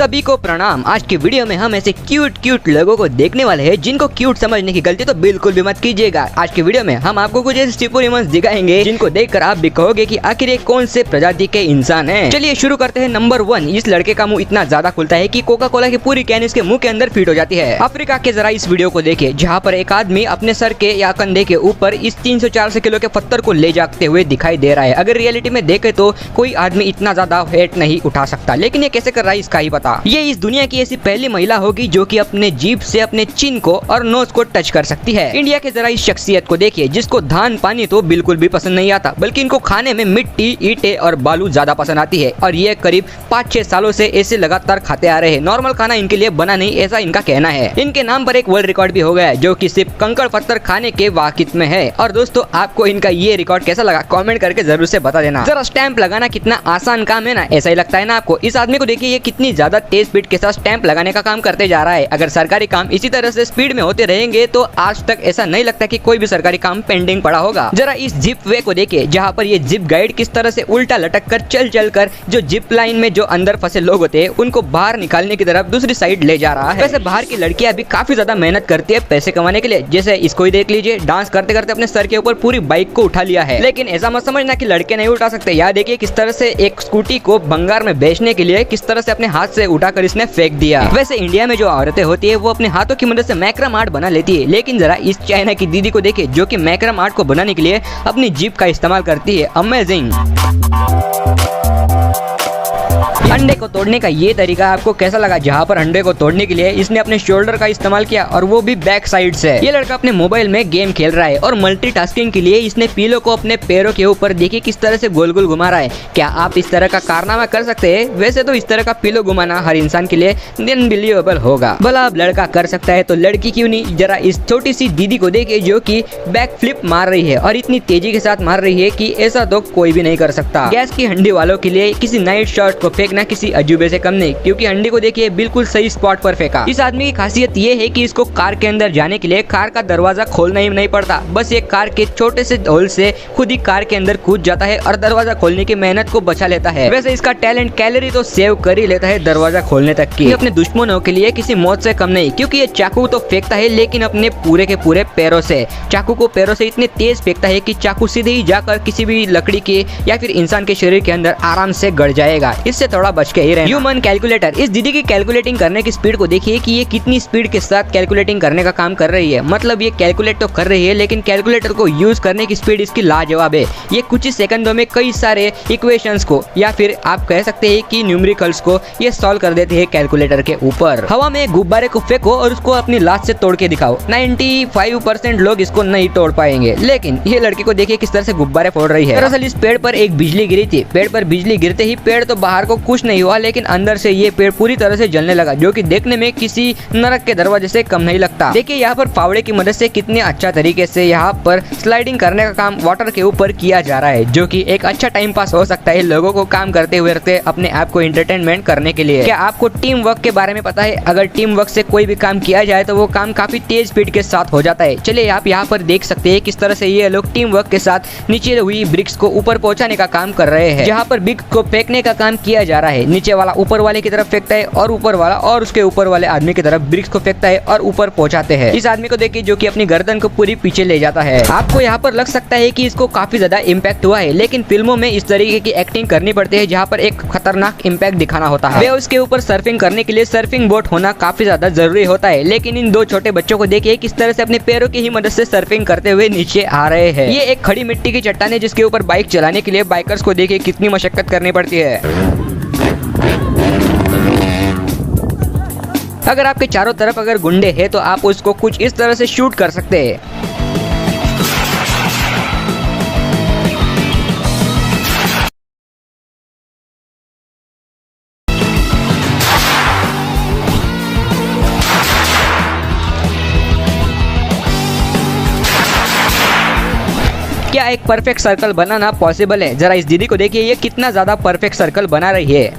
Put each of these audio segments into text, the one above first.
सभी को प्रणाम। आज की वीडियो में हम ऐसे क्यूट लोगों को देखने वाले हैं जिनको क्यूट समझने की गलती तो बिल्कुल भी मत कीजिएगा। आज की वीडियो में हम आपको कुछ ऐसे सुपरह्यूमन्स दिखाएंगे जिनको देखकर आप भी कहोगे कि आखिर ये कौन से प्रजाति के इंसान हैं। चलिए शुरू करते हैं। नंबर 1, इस लड़के का मुंह इतना ज्यादा खुलता है कि कोका कोला की पूरी कैन इसके मुंह के अंदर फिट हो जाती है। अफ्रीका के जरा इस वीडियो को देखिए, जहाँ पर एक आदमी अपने सर के या कंधे के ऊपर इस 300-400 किलो के पत्थर को ले जाते हुए दिखाई दे रहा है। अगर रियलिटी में देखे तो कोई आदमी इतना ज्यादा वेट नहीं उठा सकता, लेकिन ये कैसे कर रहा है इसका ही पता। ये इस दुनिया की ऐसी पहली महिला होगी जो कि अपने जीभ से अपने चिन को और नोज को टच कर सकती है। इंडिया के जरा इस शख्सियत को देखिए जिसको धान पानी तो बिल्कुल भी पसंद नहीं आता, बल्कि इनको खाने में मिट्टी, ईंटें और बालू ज्यादा पसंद आती है। और ये करीब 5-6 सालों से ऐसे लगातार खाते आ रहे हैं। नॉर्मल खाना इनके लिए बना नहीं, ऐसा इनका कहना है। इनके नाम पर एक वर्ल्ड रिकॉर्ड भी हो गया है जो कि सिर्फ कंकड़ पत्थर खाने के वाकिफ में है। और दोस्तों, आपको इनका ये रिकॉर्ड कैसा लगा कमेंट करके जरूर से बता देना। जरा स्टैंप लगाना कितना आसान काम है ना, ऐसा ही लगता है ना आपको। इस आदमी को देखिए, ये कितनी ज्यादा तेज स्पीड के साथ स्टैंप लगाने का काम करते जा रहा है। अगर सरकारी काम इसी तरह से स्पीड में होते रहेंगे तो आज तक ऐसा नहीं लगता कि कोई भी सरकारी काम पेंडिंग पड़ा होगा। जरा इस जिप वे को देखिए, जहाँ पर ये जिप गाइड किस तरह से उल्टा लटक कर चल कर जो जिप लाइन में जो अंदर फंसे लोग होते हैं उनको बाहर निकालने की तरफ दूसरी साइड ले जा रहा है। वैसे बाहर की लड़कियां भी काफी ज्यादा मेहनत करती है पैसे कमाने के लिए। जैसे इसको ही देख लीजिए, डांस करते करते अपने सर के ऊपर पूरी बाइक को उठा लिया है। लेकिन ऐसा मत समझना कि लड़के नहीं उठा सकते। यार देखिए किस तरह से एक स्कूटी को भंगार में बेचने के लिए किस तरह से अपने हाथ से उठाकर इसने फेंक दिया। वैसे इंडिया में जो औरतें होती है वो अपने हाथों की मदद से मैक्रम आर्ट बना लेती है, लेकिन जरा इस चाइना की दीदी को देखिए जो कि मैक्रम आर्ट को बनाने के लिए अपनी जीभ का इस्तेमाल करती है। अमेजिंग। अंडे को तोड़ने का ये तरीका आपको कैसा लगा, जहाँ पर अंडे को तोड़ने के लिए इसने अपने शोल्डर का इस्तेमाल किया और वो भी बैक साइड से। ये लड़का अपने मोबाइल में गेम खेल रहा है और मल्टीटास्किंग के लिए इसने पीलो को अपने पैरों के ऊपर देखिए किस तरह से गोल गोल घुमा रहा है। क्या आप इस तरह का कारनामा कर सकते हैं? वैसे तो इस तरह का पीलो घुमाना हर इंसान के लिए अनबिलीवेबल होगा। भला अब लड़का कर सकता है तो लड़की क्यों नहीं। जरा इस छोटी सी दीदी को देखिए जो कि बैक फ्लिप मार रही है और इतनी तेजी के साथ मार रही है कि ऐसा तो कोई भी नहीं कर सकता। गैस की हंडी वालों के लिए किसी नाइट शॉट को फेंकना किसी अजूबे से कम नहीं, क्योंकि अंडे को देखिए बिल्कुल सही स्पॉट पर फेंका। इस आदमी की खासियत ये है कि इसको कार के अंदर जाने के लिए कार का दरवाजा खोलना ही नहीं पड़ता, बस ये कार के छोटे से होल से खुद ही कार के अंदर कूद जाता है और दरवाजा खोलने की मेहनत को बचा लेता है। वैसे इसका टैलेंट कैलोरी तो सेव कर ही लेता है दरवाजा खोलने तक की। अपने दुश्मनों के लिए किसी मौत से कम नहीं, क्योंकि ये चाकू तो फेंकता है लेकिन अपने पूरे के पूरे पैरों से। चाकू को पैरों से इतने तेज फेंकता है कि चाकू सीधे ही जाकर किसी भी लकड़ी के या फिर इंसान के शरीर के अंदर आराम से गड़ जाएगा। इससे थोड़ा बच के ही रहना। ह्यूमन कैलकुलेटर, इस दीदी की कैलकुलेटिंग करने की स्पीड को देखिए कि ये कितनी स्पीड के साथ कैलकुलेटिंग करने का काम कर रही है। मतलब ये कैलकुलेट तो कर रही है लेकिन कैलकुलेटर को यूज करने की स्पीड इसकी लाजवाब है। ये कुछ ही सेकंडों में कई सारे इक्वेशंस को या फिर आप कह सकते हैं कि न्यूमेरिकल्स को ये सॉल्व कर देती है कैलकुलेटर के ऊपर। हवा में गुब्बारे को फेंको और उसको अपनी लात से तोड़ के दिखाओ, 95% लोग इसको नहीं तोड़ पाएंगे। लेकिन ये लड़की को देखिए किस तरह से गुब्बारे फोड़ रही है। दरअसल इस पेड़ पर एक बिजली गिरी थी। पेड़ पर बिजली गिरते ही पेड़ तो बाहर को कुछ नहीं हुआ, लेकिन अंदर से ये पेड़ पूरी तरह से जलने लगा, जो कि देखने में किसी नरक के दरवाजे से कम नहीं लगता। देखिए यहाँ पर फावड़े की मदद से कितने अच्छा तरीके से यहाँ पर स्लाइडिंग करने का काम वाटर के ऊपर किया जा रहा है, जो कि एक अच्छा टाइम पास हो सकता है लोगों को काम करते हुए रखते अपने आप को एंटरटेनमेंट करने के लिए। क्या आपको टीम वर्क के बारे में पता है? अगर टीम वर्क से कोई भी काम किया जाए तो वो काम काफी तेज स्पीड के साथ हो जाता है। चलिए आप यहाँ पर देख सकते हैं किस तरह से ये लोग टीम वर्क के साथ नीचे हुई ब्रिक्स को ऊपर पहुंचाने का काम कर रहे हैं। जहाँ पर ब्रिक्स को फेंकने का काम किया जा रहा है, नीचे वाला ऊपर वाले की तरफ फेंकता है और ऊपर वाला और उसके ऊपर वाले आदमी की तरफ ब्रिक्स को फेंकता है और ऊपर पहुंचाते हैं। इस आदमी को देखिए जो कि अपनी गर्दन को पूरी पीछे ले जाता है। आपको यहाँ पर लग सकता है कि इसको काफी ज्यादा इम्पैक्ट हुआ है, लेकिन फिल्मों में इस तरीके की एक्टिंग करनी पड़ती है जहाँ पर एक खतरनाक इम्पैक्ट दिखाना होता है। वे उसके ऊपर सर्फिंग करने के लिए सर्फिंग बोट होना काफी ज्यादा जरूरी होता है, लेकिन इन दो छोटे बच्चों को देखिए किस तरह से अपने पैरों की ही मदद से सर्फिंग करते हुए नीचे आ रहे हैं। ये एक खड़ी मिट्टी की चट्टान है जिसके ऊपर बाइक चलाने के लिए बाइकर्स को देखिए कितनी मशक्कत करनी पड़ती है। अगर आपके चारों तरफ अगर गुंडे हैं तो आप उसको कुछ इस तरह से शूट कर सकते हैं। क्या एक परफेक्ट सर्कल बनाना पॉसिबल है? जरा इस दीदी को देखिए, ये कितना ज्यादा परफेक्ट सर्कल बना रही है।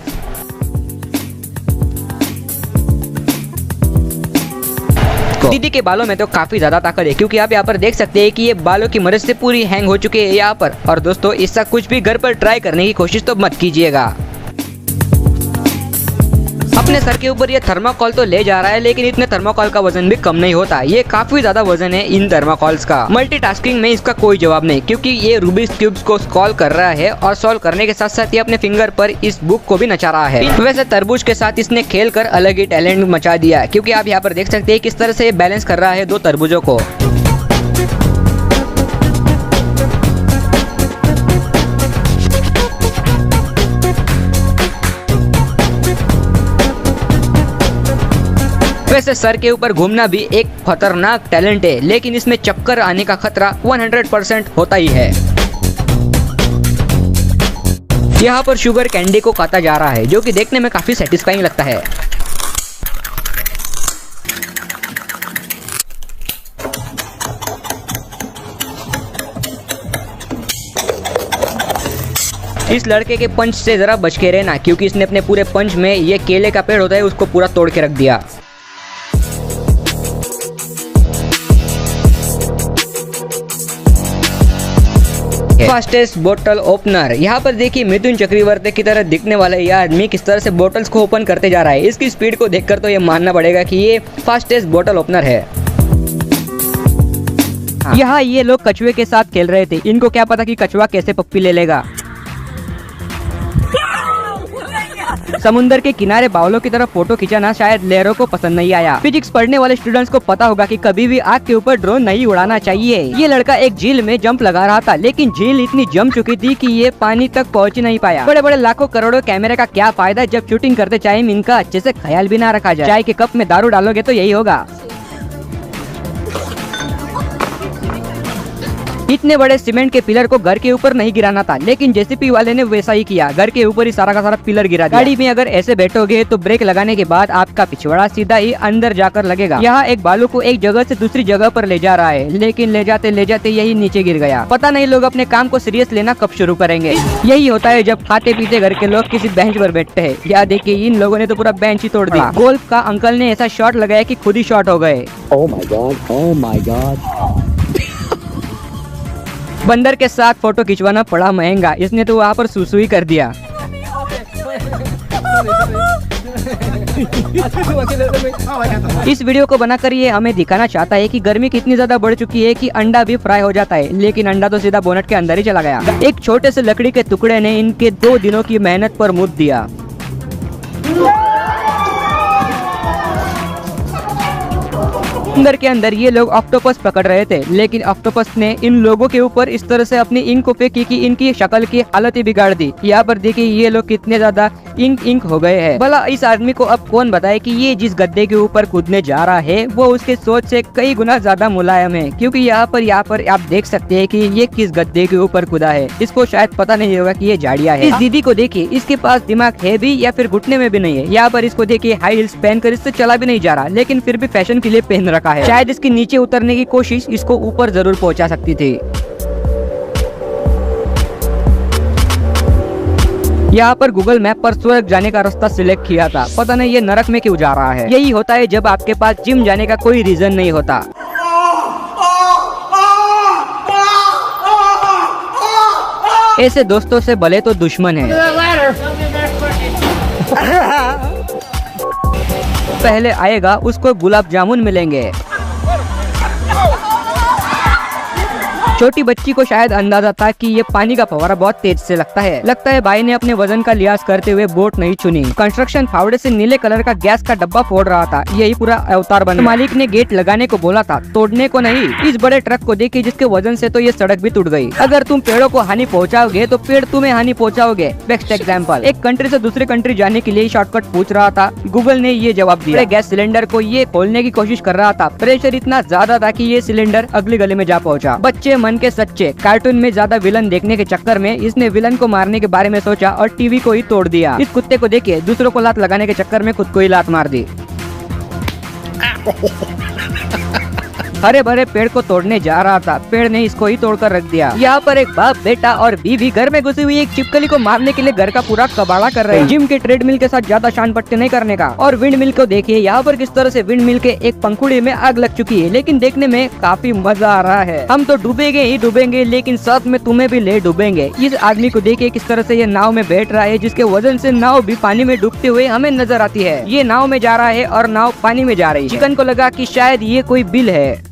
दीदी के बालों में तो काफी ज्यादा ताकत है, क्योंकि आप यहाँ पर देख सकते हैं कि ये बालों की मदद से पूरी हैंग हो चुके हैं यहाँ पर। और दोस्तों, इसका कुछ भी घर पर ट्राई करने की कोशिश तो मत कीजिएगा। अपने सर के ऊपर ये थर्माकोल तो ले जा रहा है, लेकिन इतने थर्माकोल का वजन भी कम नहीं होता। ये काफी ज्यादा वजन है इन थर्माकोल्स का। मल्टीटास्किंग में इसका कोई जवाब नहीं, क्योंकि ये रूबिक्स क्यूब्स को सॉल्व कर रहा है और सॉल्व करने के साथ साथ ये अपने फिंगर पर इस बुक को भी नचा रहा है। वैसे तरबूज के साथ इसने खेल कर अलग ही टैलेंट मचा दिया, क्योंकि आप यहाँ पर देख सकते हैं किस तरह से बैलेंस कर रहा है दो तरबूजों को। वैसे सर के ऊपर घूमना भी एक खतरनाक टैलेंट है, लेकिन इसमें चक्कर आने का खतरा 100% होता ही है। यहाँ पर शुगर कैंडी को काटा जा रहा है, जो कि देखने में काफी सेटिस्फाइंग लगता है। इस लड़के के पंच से जरा बच के रहना, क्योंकि इसने अपने पूरे पंच में ये केले का पेड़ होता है उसको पूरा तोड़ के रख दिया। फास्टेस्ट बोतल ओपनर। यहाँ पर देखिए मिथुन चक्रवर्ती की तरह दिखने वाला यह आदमी किस तरह से बोतल्स को ओपन करते जा रहा है। इसकी स्पीड को देखकर तो ये मानना पड़ेगा कि ये फास्टेस्ट बोतल ओपनर है। यहाँ ये लोग कछुए के साथ खेल रहे थे, इनको क्या पता कि कछुआ कैसे पप्पी ले लेगा। समुंदर के किनारे बावलों की तरफ फोटो खिंचाना शायद लहरों को पसंद नहीं आया। फिजिक्स पढ़ने वाले स्टूडेंट्स को पता होगा कि कभी भी आग के ऊपर ड्रोन नहीं उड़ाना चाहिए। ये लड़का एक झील में जंप लगा रहा था, लेकिन झील इतनी जम चुकी थी कि ये पानी तक पहुंच नहीं पाया। बड़े बड़े लाखों करोड़ों कैमरे का क्या फायदा जब शूटिंग करते टाइम इनका अच्छे से ख्याल भी ना रखा जाए। चाय के कप में दारू डालोगे तो यही होगा। इतने बड़े सीमेंट के पिलर को घर के ऊपर नहीं गिराना था, लेकिन जेसीबी वाले ने वैसा ही किया, घर के ऊपर ही सारा का सारा पिलर गिरा दिया। गाड़ी में अगर ऐसे बैठोगे तो ब्रेक लगाने के बाद आपका पिछवाड़ा सीधा ही अंदर जाकर लगेगा। यहाँ एक बालू को एक जगह से दूसरी जगह पर ले जा रहा है, लेकिन ले जाते यही नीचे गिर गया। पता नहीं लोग अपने काम को सीरियस लेना कब शुरू करेंगे। यही होता है जब खाते पीते घर के लोग किसी बेंच पर बैठते हैं। या देखिए इन लोगों ने तो पूरा बेंच ही तोड़ दिया। गोल्फ का अंकल ने ऐसा शॉट लगाया कि खुद ही शॉट हो गए। Oh my God, oh my God. बंदर के साथ फोटो खिंचवाना पड़ा महंगा, इसने तो वहाँ पर सुसुई कर दिया। इस वीडियो को बनाकर ये हमें दिखाना चाहता है कि गर्मी कितनी ज्यादा बढ़ चुकी है कि अंडा भी फ्राई हो जाता है, लेकिन अंडा तो सीधा बोनट के अंदर ही चला गया। एक छोटे से लकड़ी के टुकड़े ने इनके 2 दिनों की मेहनत पर मुँह दिया। समुंदर के अंदर ये लोग ऑक्टोपस पकड़ रहे थे, लेकिन ऑक्टोपस ने इन लोगों के ऊपर इस तरह से अपनी इंक को फेंकी कि इनकी शक्ल की हालत ही बिगाड़ दी। यहाँ पर देखिए ये लोग कितने ज्यादा इंक हो गए हैं। भला इस आदमी को अब कौन बताए कि ये जिस गद्दे के ऊपर कूदने जा रहा है वो उसके सोच से कई गुना ज्यादा मुलायम है, क्योंकि यहाँ पर आप देख सकते हैं कि ये किस गद्दे के ऊपर कूदा है। इसको शायद पता नहीं होगा कि ये झाड़ियाँ है। इस दीदी को देखिए, इसके पास दिमाग है भी या फिर घुटने में भी नहीं है। यहाँ पर इसको देखिए हाई हील्स पहनकर इससे चला भी नहीं जा रहा, लेकिन फिर भी फैशन के लिए पहन रखा है। शायद इसके नीचे उतरने की कोशिश इसको ऊपर जरूर पहुंचा सकती थी। यहाँ पर गूगल मैप पर स्वर्ग जाने का रास्ता सिलेक्ट किया था, पता नहीं ये नरक में क्यों जा रहा है। यही होता है जब आपके पास जिम जाने का कोई रीजन नहीं होता। ऐसे दोस्तों से भले तो दुश्मन है। पहले आएगा उसको गुलाब जामुन मिलेंगे। छोटी बच्ची को शायद अंदाजा था कि ये पानी का फव्वारा बहुत तेज से लगता है भाई ने अपने वजन का लिहाज करते हुए बोट नहीं चुनी। कंस्ट्रक्शन फावड़े से नीले कलर का गैस का डब्बा फोड़ रहा था, यही पूरा अवतार बना। मालिक ने गेट लगाने को बोला था, तोड़ने को नहीं। इस बड़े ट्रक को देखिए जिसके वजन से तो ये सड़क भी टूट गई। अगर तुम पेड़ों को हानि पहुँचाओगे तो पेड़ तुम्हें हानि पहुँचाओगे। बेस्ट एग्जाम्पल, एक कंट्री से दूसरे कंट्री जाने के लिए शॉर्टकट पूछ रहा था, गूगल ने ये जवाब दिया। गैस सिलेंडर को ये खोलने की कोशिश कर रहा था, प्रेशर इतना ज्यादा था कि ये सिलेंडर अगली गली में जा पहुँचा। बच्चे मन के सच्चे, कार्टून में ज्यादा विलन देखने के चक्कर में इसने विलन को मारने के बारे में सोचा और टीवी को ही तोड़ दिया। इस कुत्ते को देखिए, दूसरों को लात लगाने के चक्कर में खुद को ही लात मार दी। हरे भरे पेड़ को तोड़ने जा रहा था, पेड़ ने इसको ही तोड़कर रख दिया। यहाँ पर एक बाप, बेटा और बीवी घर में घुसी हुई एक छिपकली को मारने के लिए घर का पूरा कबाड़ा कर रहे हैं। जिम के ट्रेडमिल के साथ ज्यादा शान पट्टे नहीं करने का। और विंड मिल को देखिए, यहाँ पर किस तरह से विंड मिल के एक पंखुड़ी में आग लग चुकी है, लेकिन देखने में काफी मजा आ रहा है। हम तो डूबेंगे ही डूबेंगे, लेकिन साथ में तुम्हें भी ले डूबेंगे। इस आदमी को देखिए किस तरह से ये नाव में बैठ रहा है, जिसके वजन से नाव भी पानी में डूबते हुए हमें नजर आती है। ये नाव में जा रहा है और नाव पानी में जा रही है। चिकन को लगा कि शायद ये कोई बिल है।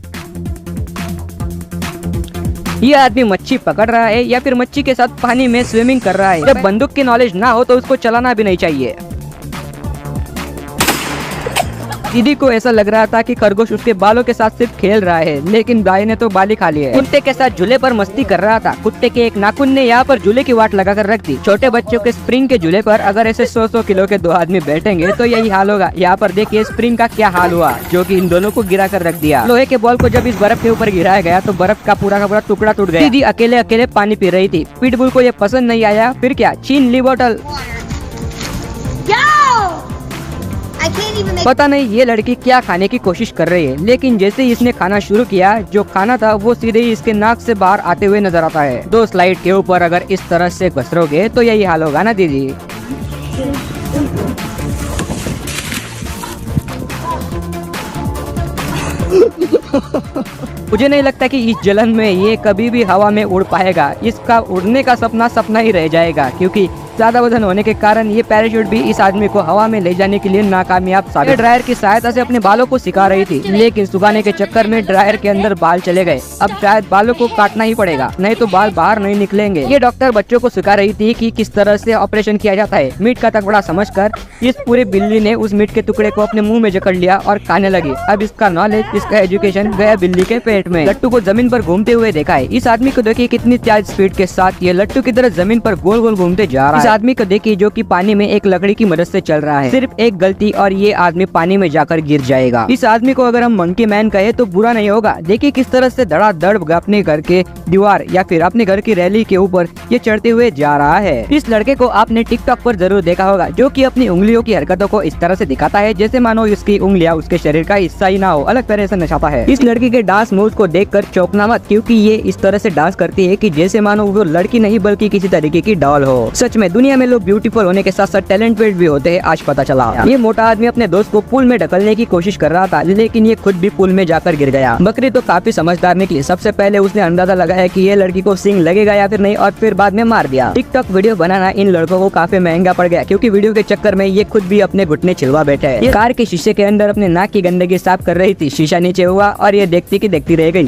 ये आदमी मच्छी पकड़ रहा है या फिर मच्छी के साथ पानी में स्विमिंग कर रहा है। जब बंदूक की नॉलेज ना हो तो उसको चलाना भी नहीं चाहिए। दीदी को ऐसा लग रहा था कि खरगोश उसके बालों के साथ सिर्फ खेल रहा है, लेकिन गाय ने तो बाल ही खा लिए। कुत्ते के साथ झूले पर मस्ती कर रहा था। कुत्ते के एक नाखून ने यहाँ पर झूले की वाट लगाकर रख दी। छोटे बच्चों के स्प्रिंग के झूले पर अगर ऐसे 100-100 किलो के दो आदमी बैठेंगे तो यही हाल होगा। यहाँ पर देखिए स्प्रिंग का क्या हाल हुआ, जो कि इन दोनों को गिरा कर रख दिया। लोहे के बॉल को जब इस बर्फ के ऊपर गिराया गया तो बर्फ का पूरा टुकड़ा टूट गया। दीदी अकेले अकेले पानी पी रही थी। पिटबुल को ये पसंद नहीं आया, फिर क्या, छीन ली बोतल। पता नहीं ये लड़की क्या खाने की कोशिश कर रही है, लेकिन जैसे ही इसने खाना शुरू किया, जो खाना था वो सीधे ही इसके नाक से बाहर आते हुए नजर आता है। 2 स्लाइड के ऊपर अगर इस तरह से घसरोगे तो यही हाल होगा ना दीदी। मुझे नहीं लगता कि इस जलन में ये कभी भी हवा में उड़ पाएगा। इसका उड़ने का सपना ही रह जाएगा, क्योंकि ज्यादा वजन होने के कारण ये पैराशूट भी इस आदमी को हवा में ले जाने के लिए नाकामयाब साबित। ड्रायर की सहायता से अपने बालों को सिखा रही थी, लेकिन सुखाने के चक्कर में ड्रायर के अंदर बाल चले गए। अब शायद बालों को काटना ही पड़ेगा, नहीं तो बाल बाहर नहीं निकलेंगे। ये डॉक्टर बच्चों को सिखा रही थी कि किस तरह से ऑपरेशन किया जाता है। मीट का टुकड़ा समझकर इस पूरे बिल्ली ने उस मीट के टुकड़े को अपने मुंह में जकड़ लिया और खाने लगी। अब इसका नॉलेज, इसका एजुकेशन गया बिल्ली के पेट में। लट्टू को जमीन पर घूमते हुए देखा है। इस आदमी को देखिए कितनी तेज स्पीड के साथ ये लट्टू की तरह जमीन पर गोल गोल घूमते जा रहा है। इस आदमी को देखिए जो कि पानी में एक लकड़ी की मदद से चल रहा है। सिर्फ एक गलती और ये आदमी पानी में जाकर गिर जाएगा। इस आदमी को अगर हम मंकी मैन कहे तो बुरा नहीं होगा। देखिए किस तरह से धड़ाधड़ अपने घर के दीवार या फिर अपने घर की रैली के ऊपर ये चढ़ते हुए जा रहा है। इस लड़के को आपने टिकटॉक पर जरूर देखा होगा, जो कि अपनी उंगलियों की हरकतों को इस तरह से दिखाता है जैसे मानो इसकी उंगलियां उसके शरीर का हिस्सा ही ना हो, अलग तरह से नचाता है। इस लड़की के डांस मूव को देखकर चौंकना मत, क्योंकि ये इस तरह से डांस करती है कि जैसे मानो वो लड़की नहीं बल्कि किसी तरीके की डॉल हो। सच में दुनिया में लोग ब्यूटीफुल होने के साथ साथ टैलेंटेड भी होते हैं, आज पता चला। ये मोटा आदमी अपने दोस्त को पूल में ढकलने की कोशिश कर रहा था, लेकिन ये खुद भी पूल में जाकर गिर गया। बकरी तो काफी समझदार निकली। सबसे पहले उसने अंदाजा लगाया कि ये लड़की को सिंग लगेगा या फिर नहीं, और फिर बाद में मार दिया। टिकटॉक वीडियो बनाना इन लड़कों को काफी महंगा पड़ गया, क्योंकि वीडियो के चक्कर में ये खुद भी अपने घुटने छिलवा बैठे हैं। ये कार के शीशे के अंदर अपने नाक की गंदगी साफ कर रही थी। शीशा नीचे हुआ और ये देखती की देखती रह गई।